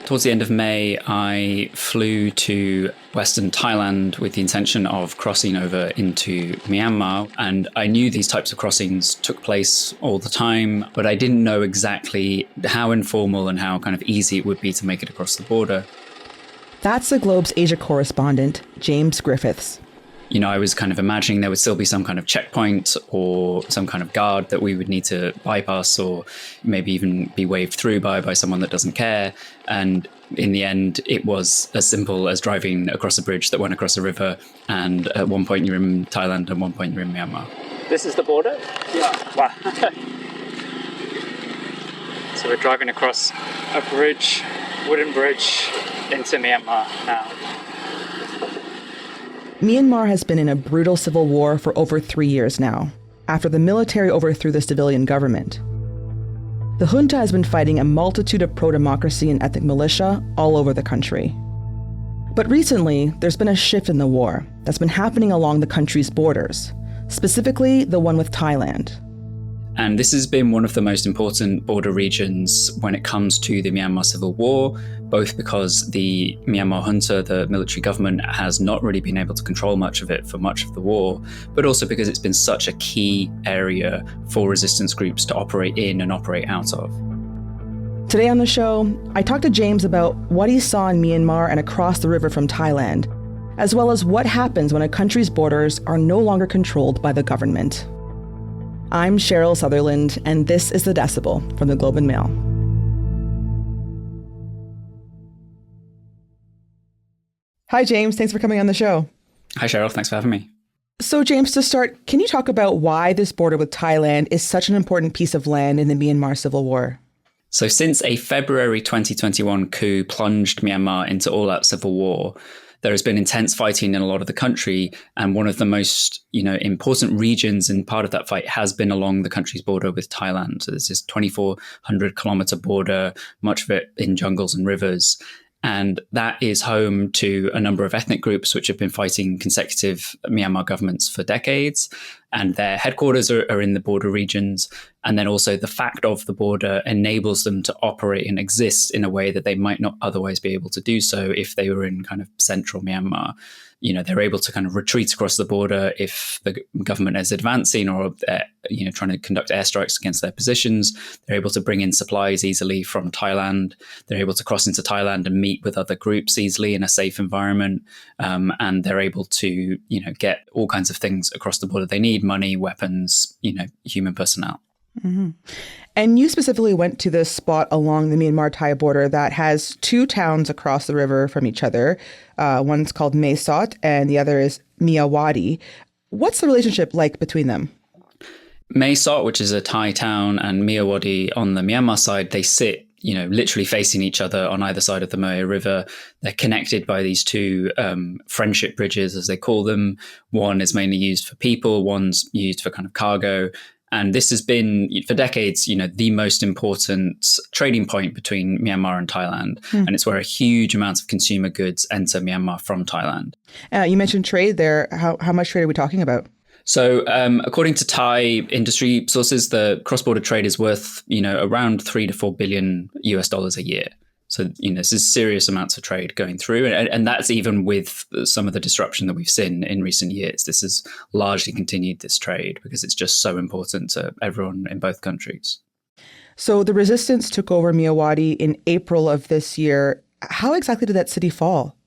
Towards the end of May, I flew to Western Thailand with the intention of crossing over into Myanmar. And I knew these types of crossings took place all the time, but I didn't know exactly how informal and how kind of easy it would be to make it across the border. That's the Globe's Asia correspondent, James Griffiths. You know, I was kind of imagining there would still be some kind of checkpoint or some kind of guard that we would need to bypass or maybe even be waved through by someone that doesn't care. And in the end, it was as simple as driving across a bridge that went across a river. And at one point you're in Thailand and one point you're in Myanmar. This is the border? Yeah. Wow. So we're driving across a bridge, wooden bridge, into Myanmar now. Myanmar has been in a brutal civil war for over 3 years now, after the military overthrew the civilian government. The junta has been fighting a multitude of pro-democracy and ethnic militia all over the country. But recently, there's been a shift in the war that's been happening along the country's borders, specifically the one with Thailand. And this has been one of the most important border regions when it comes to the Myanmar civil war, both because the Myanmar junta, the military government, has not really been able to control much of it for much of the war, but also because it's been such a key area for resistance groups to operate in and operate out of. Today on the show, I talked to James about what he saw in Myanmar and across the river from Thailand, as well as what happens when a country's borders are no longer controlled by the government. I'm Cheryl Sutherland, and this is The Decibel from the Globe and Mail. Hi, James. Thanks for coming on the show. Hi, Cheryl. Thanks for having me. So, James, to start, can you talk about why this border with Thailand is such an important piece of land in the Myanmar civil war? So since a February 2021 coup plunged Myanmar into all-out civil war, there has been intense fighting in a lot of the country, and one of the most, important regions and part of that fight has been along the country's border with Thailand. So there's this 2,400 kilometer border, much of it in jungles and rivers. And that is home to a number of ethnic groups which have been fighting consecutive Myanmar governments for decades. And their headquarters are in the border regions. And then also the fact of the border enables them to operate and exist in a way that they might not otherwise be able to do so if they were in kind of central Myanmar. They're able to kind of retreat across the border if the government is advancing or, trying to conduct airstrikes against their positions. They're able to bring in supplies easily from Thailand. They're able to cross into Thailand and meet with other groups easily in a safe environment. And they're able to, get all kinds of things across the border they need: money, weapons, human personnel. Mm-hmm. And you specifically went to this spot along the Myanmar-Thai border that has two towns across the river from each other. One's called Mae Sot and the other is Myawaddy. What's the relationship like between them? Mae Sot, which is a Thai town, and Myawaddy on the Myanmar side, they sit literally facing each other on either side of the Mae River. They're connected by these two friendship bridges, as they call them. One is mainly used for people, one's used for kind of cargo. And this has been, for decades, the most important trading point between Myanmar and Thailand. And it's where a huge amount of consumer goods enter Myanmar from Thailand. You mentioned trade there. How much trade are we talking about? So according to Thai industry sources, the cross-border trade is worth, around $3 to $4 billion a year. So, this is serious amounts of trade going through. And that's even with some of the disruption that we've seen in recent years. This has largely continued this trade because it's just so important to everyone in both countries. So the resistance took over Myawaddy in April of this year. How exactly did that city fall?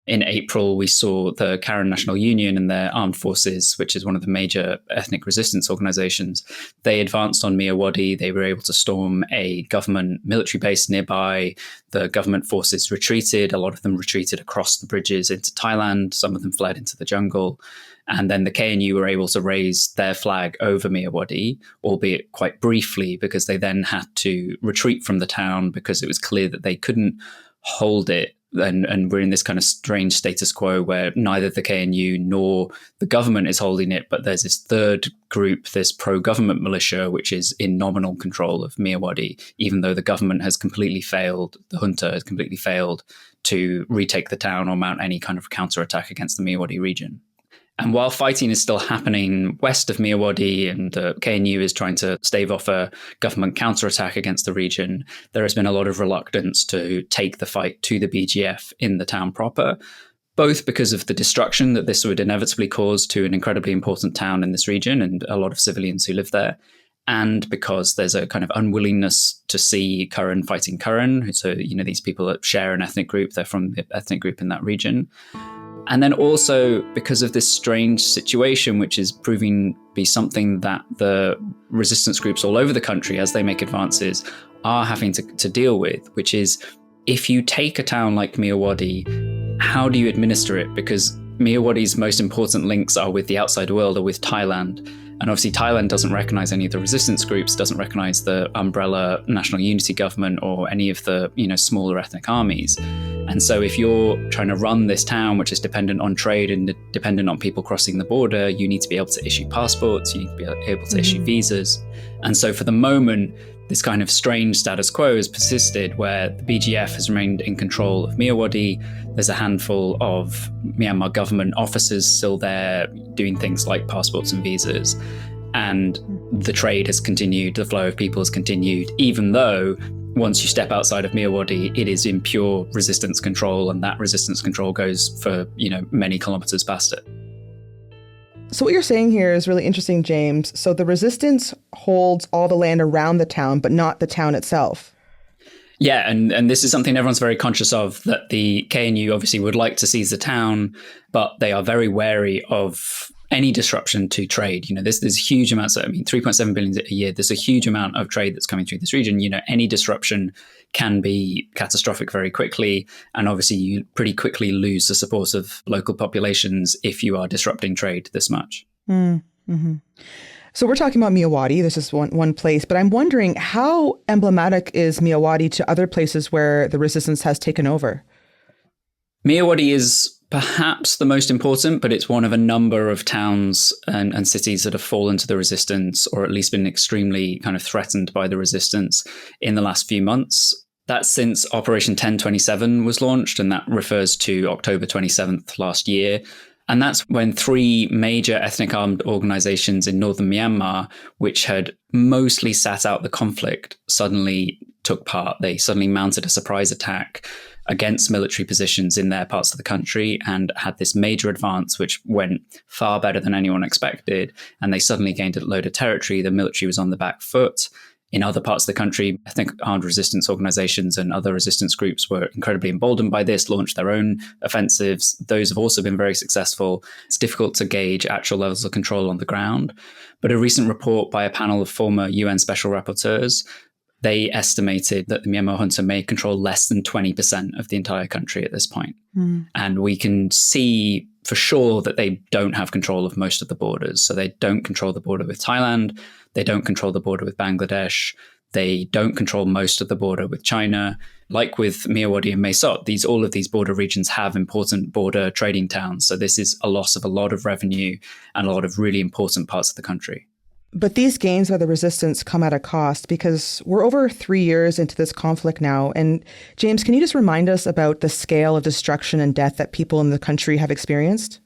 In April, we saw the Karen National Union and their armed forces, which is one of the major ethnic resistance organizations. They advanced on Myawaddy. They were able to storm a government military base nearby. The government forces retreated. A lot of them retreated across the bridges into Thailand. Some of them fled into the jungle. And then the KNU were able to raise their flag over Myawaddy, albeit quite briefly, because they then had to retreat from the town because it was clear that they couldn't hold it. And we're in this kind of strange status quo where neither the KNU nor the government is holding it, but there's this third group, this pro-government militia, which is in nominal control of Myawaddy, even though the government has completely failed, the junta has completely failed to retake the town or mount any kind of counterattack against the Myawaddy region. And while fighting is still happening west of Myawaddy and the KNU is trying to stave off a government counterattack against the region, there has been a lot of reluctance to take the fight to the BGF in the town proper, both because of the destruction that this would inevitably cause to an incredibly important town in this region and a lot of civilians who live there, and because there's a kind of unwillingness to see Karen fighting Karen. So, these people that share an ethnic group, they're from the ethnic group in that region. And then also because of this strange situation, which is proving to be something that the resistance groups all over the country, as they make advances, are having to deal with, which is if you take a town like Myawaddy, how do you administer it? Because Myawaddy's most important links are with the outside world or with Thailand. And obviously Thailand doesn't recognize any of the resistance groups, doesn't recognize the umbrella national unity government or any of the, smaller ethnic armies. And so if you're trying to run this town, which is dependent on trade and dependent on people crossing the border, you need to be able to issue passports, you need to be able to issue visas. And so for the moment, this kind of strange status quo has persisted where the BGF has remained in control of Myawaddy. There's a handful of Myanmar government officers still there doing things like passports and visas. And the trade has continued, the flow of people has continued, even though once you step outside of Myawaddy, it is in pure resistance control, and that resistance control goes for, many kilometers past it. So what you're saying here is really interesting, James. So the resistance holds all the land around the town, but not the town itself. Yeah, and this is something everyone's very conscious of, that the KNU obviously would like to seize the town, but they are very wary of any disruption to trade. There's huge amounts of, 3.7 billion a year. There's a huge amount of trade that's coming through this region. Any disruption can be catastrophic very quickly. And obviously you pretty quickly lose the support of local populations if you are disrupting trade this much. Mm-hmm. So we're talking about Myawaddy. This is one place, but I'm wondering how emblematic is Myawaddy to other places where the resistance has taken over? Myawaddy is perhaps the most important, but it's one of a number of towns and cities that have fallen to the resistance, or at least been extremely kind of threatened by the resistance in the last few months. That's since Operation 1027 was launched, and that refers to October 27th last year. And that's when three major ethnic armed organizations in northern Myanmar, which had mostly sat out the conflict, suddenly took part. They suddenly mounted a surprise attack against military positions in their parts of the country and had this major advance, which went far better than anyone expected. And they suddenly gained a load of territory. The military was on the back foot. In other parts of the country, ethnic armed resistance organizations and other resistance groups were incredibly emboldened by this, launched their own offensives. Those have also been very successful. It's difficult to gauge actual levels of control on the ground. But a recent report by a panel of former UN special rapporteurs, they estimated that the Myanmar junta may control less than 20% of the entire country at this point. And we can see for sure that they don't have control of most of the borders. So they don't control the border with Thailand. They don't control the border with Bangladesh. They don't control most of the border with China. Like with Myawaddy and Mae Sot, all of these border regions have important border trading towns. So this is a loss of a lot of revenue and a lot of really important parts of the country. But these gains by the resistance come at a cost, because we're over 3 years into this conflict now. And James, can you just remind us about the scale of destruction and death that people in the country have experienced?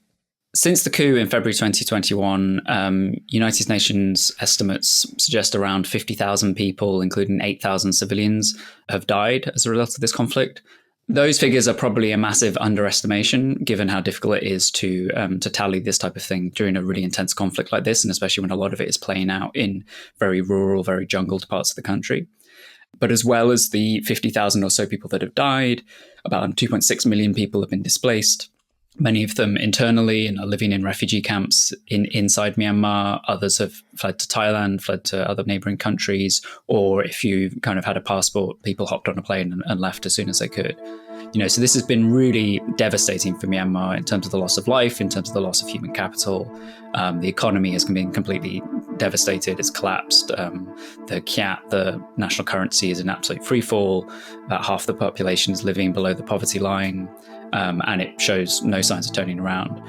Since the coup in February 2021, United Nations estimates suggest around 50,000 people, including 8,000 civilians, have died as a result of this conflict. Those figures are probably a massive underestimation, given how difficult it is to tally this type of thing during a really intense conflict like this, and especially when a lot of it is playing out in very rural, very jungled parts of the country. But as well as the 50,000 or so people that have died, about 2.6 million people have been displaced. Many of them internally and are living in refugee camps inside Myanmar. Others have fled to Thailand, fled to other neighboring countries, or if you kind of had a passport, people hopped on a plane and left as soon as they could. So this has been really devastating for Myanmar in terms of the loss of life, in terms of the loss of human capital. The economy has been completely devastated. It's collapsed. The kyat, the national currency, is in absolute freefall. About half the population is living below the poverty line. And it shows no signs of turning around.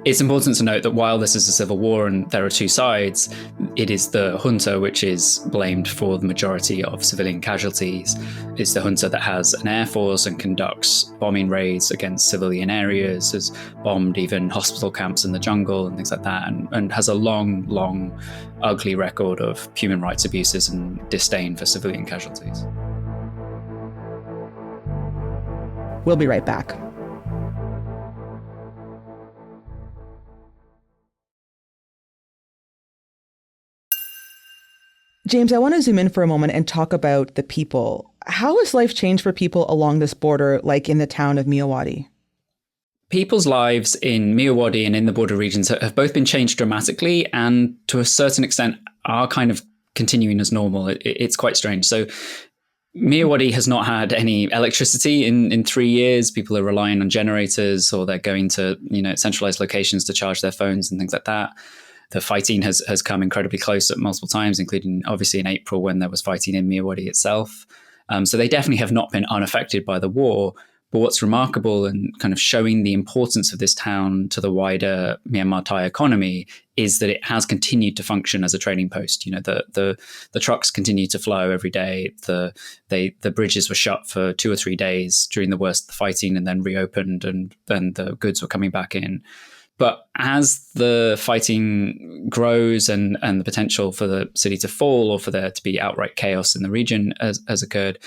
It's important to note that while this is a civil war and there are two sides, it is the junta which is blamed for the majority of civilian casualties. It's the junta that has an air force and conducts bombing raids against civilian areas, has bombed even hospital camps in the jungle and things like that, and has a long, ugly record of human rights abuses and disdain for civilian casualties. We'll be right back. James, I want to zoom in for a moment and talk about the people. How has life changed for people along this border, like in the town of Myawaddy? People's lives in Myawaddy and in the border regions have both been changed dramatically and to a certain extent are kind of continuing as normal. It's quite strange. So Myawaddy has not had any electricity in 3 years. People are relying on generators, or they're going to, centralized locations to charge their phones and things like that. The fighting has come incredibly close at multiple times, including obviously in April when there was fighting in Myawaddy itself. So they definitely have not been unaffected by the war. But what's remarkable and kind of showing the importance of this town to the wider Myanmar Thai economy is that it has continued to function as a trading post. The trucks continue to flow every day. The bridges were shut for 2 or 3 days during the worst of the fighting and then reopened, and then the goods were coming back in. But as the fighting grows and the potential for the city to fall or for there to be outright chaos in the region has occurred,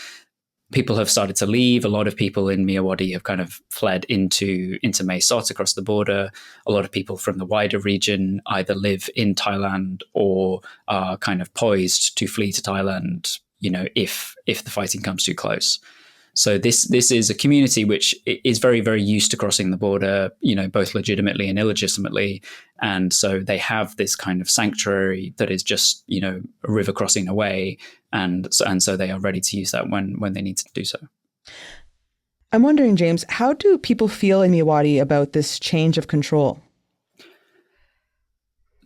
people have started to leave. A lot of people in Myawaddy have kind of fled into Mae Sot across the border. A lot of people from the wider region either live in Thailand or are kind of poised to flee to Thailand, if the fighting comes too close. So this is a community which is very, very used to crossing the border, both legitimately and illegitimately. And so they have this kind of sanctuary that is just, a river crossing away. And so they are ready to use that when they need to do so. I'm wondering, James, how do people feel in Myawaddy about this change of control?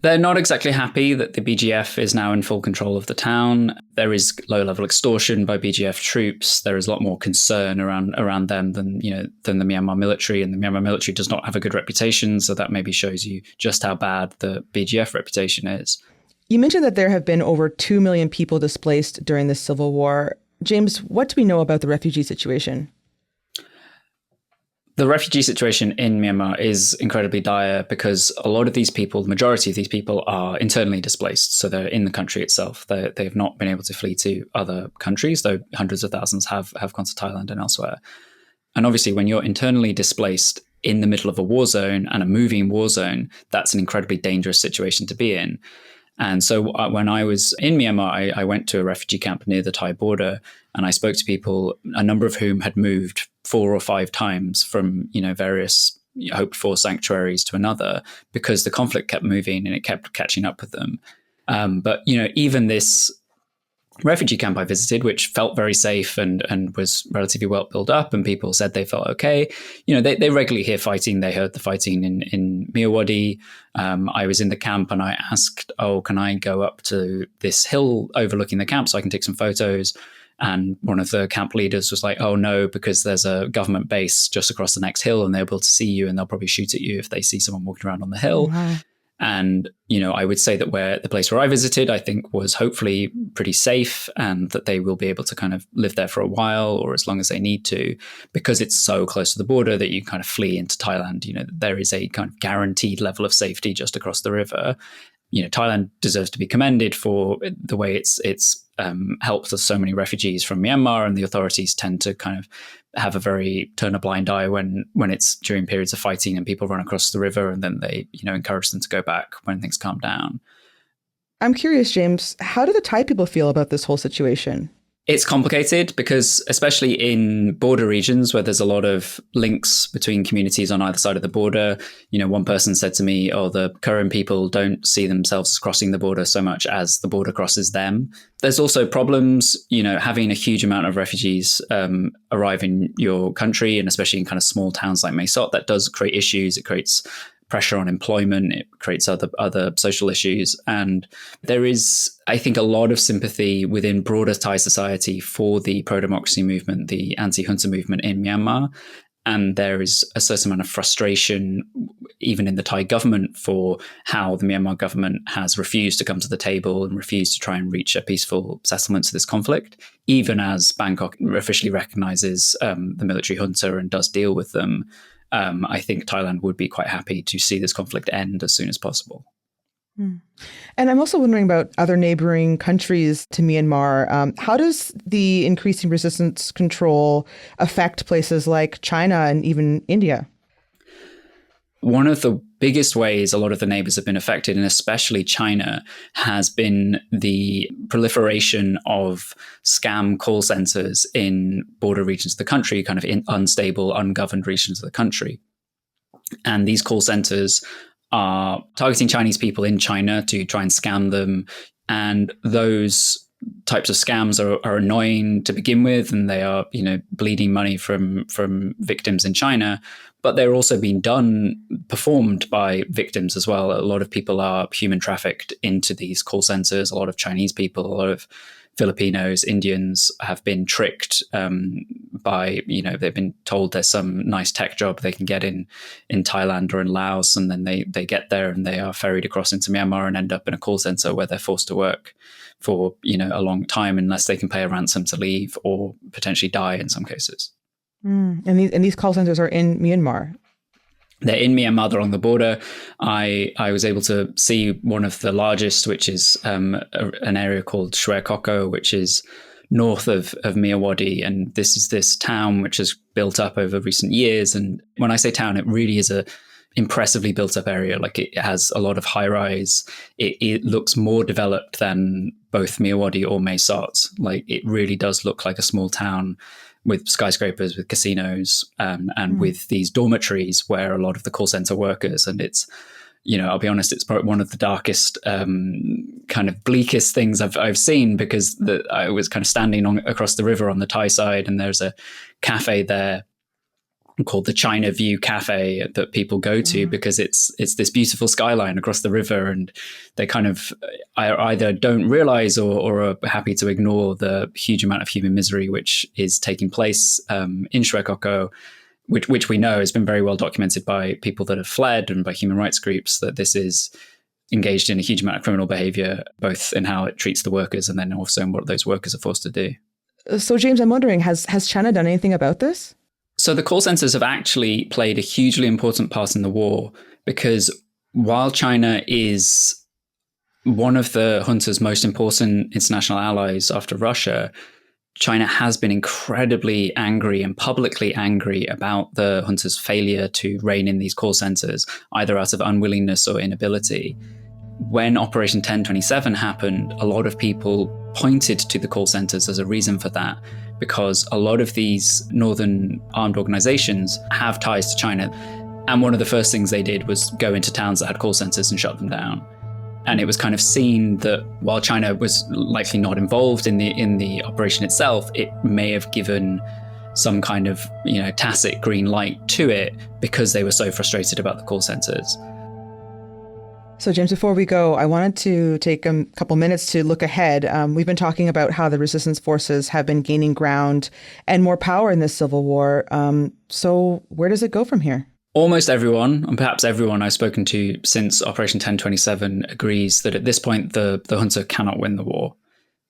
They're not exactly happy that the BGF is now in full control of the town. There is low-level extortion by BGF troops. There is a lot more concern around them than the Myanmar military, and the Myanmar military does not have a good reputation. So that maybe shows you just how bad the BGF reputation is. You mentioned that there have been over 2 million people displaced during this civil war. James, what do we know about the refugee situation? The refugee situation in Myanmar is incredibly dire because a lot of these people, the majority of these people, are internally displaced. So they're in the country itself. They have not been able to flee to other countries, though hundreds of thousands have gone to Thailand and elsewhere. And obviously, when you're internally displaced in the middle of a war zone and a moving war zone, that's an incredibly dangerous situation to be in. And so when I was in Myanmar, I went to a refugee camp near the Thai border, and I spoke to people, a number of whom had moved 4 or 5 times from, various hoped for sanctuaries to another because the conflict kept moving and it kept catching up with them. But even this refugee camp I visited, which felt very safe and was relatively well built up, and people said they felt okay. They regularly hear fighting. They heard the fighting in Myawaddy. I was in the camp and I asked, can I go up to this hill overlooking the camp so I can take some photos? And one of the camp leaders was like, oh no, because there's a government base just across the next hill and they'll be able to see you and they'll probably shoot at you if they see someone walking around on the hill. Mm-hmm. And, I would say that the place where I visited, I think was hopefully pretty safe, and that they will be able to kind of live there for a while or as long as they need to, because it's so close to the border that you kind of flee into Thailand. There is a kind of guaranteed level of safety just across the river. Thailand deserves to be commended for the way it's helped so many refugees from Myanmar, and the authorities tend to kind of turn a blind eye when it's during periods of fighting and people run across the river, and then they encourage them to go back when things calm down. I'm curious, James, how do the Thai people feel about this whole situation? It's complicated because, especially in border regions where there's a lot of links between communities on either side of the border, one person said to me, the Karen people don't see themselves as crossing the border so much as the border crosses them. There's also problems, having a huge amount of refugees arrive in your country, and especially in kind of small towns like Mae Sot, that does create issues. It creates pressure on employment, it creates other social issues. And there is, I think, a lot of sympathy within broader Thai society for the pro-democracy movement, the anti-junta movement in Myanmar. And there is a certain amount of frustration, even in the Thai government, for how the Myanmar government has refused to come to the table and refused to try and reach a peaceful settlement to this conflict, even as Bangkok officially recognizes the military junta and does deal with them. I think Thailand would be quite happy to see this conflict end as soon as possible. And I'm also wondering about other neighboring countries to Myanmar. How does the increasing resistance control affect places like China and even India? One of the biggest ways a lot of the neighbors have been affected, and especially China, has been the proliferation of scam call centers in border regions of the country, kind of in unstable, ungoverned regions of the country. And these call centers are targeting Chinese people in China to try and scam them. And those types of scams are annoying to begin with, and they are, bleeding money from victims in China. But they're also being performed by victims as well. A lot of people are human trafficked into these call centers. A lot of Chinese people, a lot of Filipinos, Indians have been tricked by, they've been told there's some nice tech job they can get in Thailand or in Laos. And then they get there and they are ferried across into Myanmar and end up in a call center where they're forced to work for, a long time unless they can pay a ransom to leave or potentially die in some cases. And these call centers are in Myanmar? They're in Myanmar, they're on the border. I was able to see one of the largest, which is an area called Shoko, which is north of Myawaddy. And this is this town which has built up over recent years. And when I say town, it really is a impressively built up area. Like, it has a lot of high rise. It looks more developed than both Myawaddy or Mae Sot. Like, it really does look like a small town with skyscrapers, with casinos, and with these dormitories where a lot of the call center workers. And it's, I'll be honest, it's probably one of the darkest, kind of bleakest things I've seen, because I was kind of standing across the river on the Thai side, and there's a cafe there called the China View Cafe that people go to because it's this beautiful skyline across the river, and they kind of either don't realize or are happy to ignore the huge amount of human misery which is taking place in Shoko, which we know has been very well documented by people that have fled and by human rights groups, that this is engaged in a huge amount of criminal behavior, both in how it treats the workers and then also in what those workers are forced to do. So, James, I'm wondering, has China done anything about this? So the call centers have actually played a hugely important part in the war, because while China is one of the junta's most important international allies after Russia, China has been incredibly angry and publicly angry about the junta's failure to rein in these call centers, either out of unwillingness or inability. When Operation 1027 happened, a lot of people pointed to the call centers as a reason for that, because a lot of these northern armed organizations have ties to China. And one of the first things they did was go into towns that had call centers and shut them down. And it was kind of seen that while China was likely not involved in the operation itself, it may have given some kind of, tacit green light to it because they were so frustrated about the call centers. So, James, before we go, I wanted to take a couple minutes to look ahead. We've been talking about how the resistance forces have been gaining ground and more power in this civil war. So where does it go from here? Almost everyone, and perhaps everyone I've spoken to since Operation 1027, agrees that at this point the junta cannot win the war.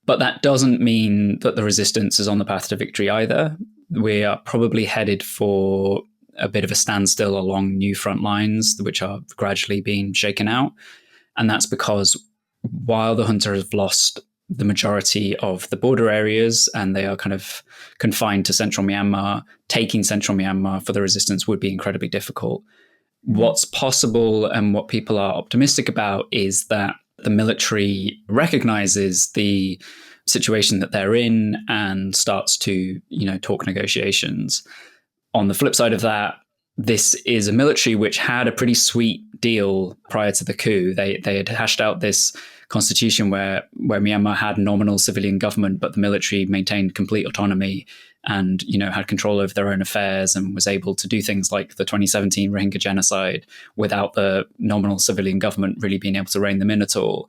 But that doesn't mean that the resistance is on the path to victory either. We are probably headed for a bit of a standstill along new front lines, which are gradually being shaken out. And that's because while the junta has lost the majority of the border areas and they are kind of confined to central Myanmar, taking central Myanmar for the resistance would be incredibly difficult. What's possible and what people are optimistic about is that the military recognizes the situation that they're in and starts to, talk negotiations. On the flip side of that, this is a military which had a pretty sweet deal prior to the coup. They had hashed out this constitution where Myanmar had nominal civilian government, but the military maintained complete autonomy and, had control over their own affairs and was able to do things like the 2017 Rohingya genocide without the nominal civilian government really being able to rein them in at all.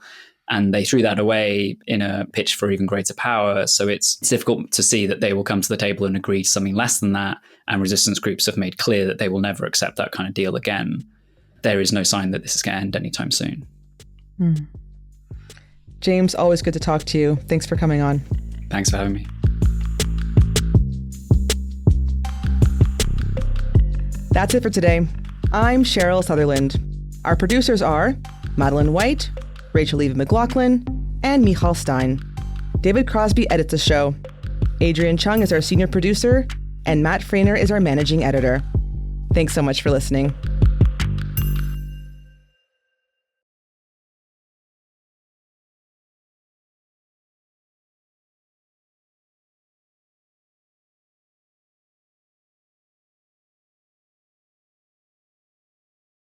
And they threw that away in a pitch for even greater power. So it's difficult to see that they will come to the table and agree to something less than that. And resistance groups have made clear that they will never accept that kind of deal again. There is no sign that this is going to end anytime soon. James, always good to talk to you. Thanks for coming on. Thanks for having me. That's it for today. I'm Cheryl Sutherland. Our producers are Madeline White, Rachel Eva McLaughlin, and Michal Stein. David Crosby edits the show. Adrian Chung is our senior producer, and Matt Frainer is our managing editor. Thanks so much for listening.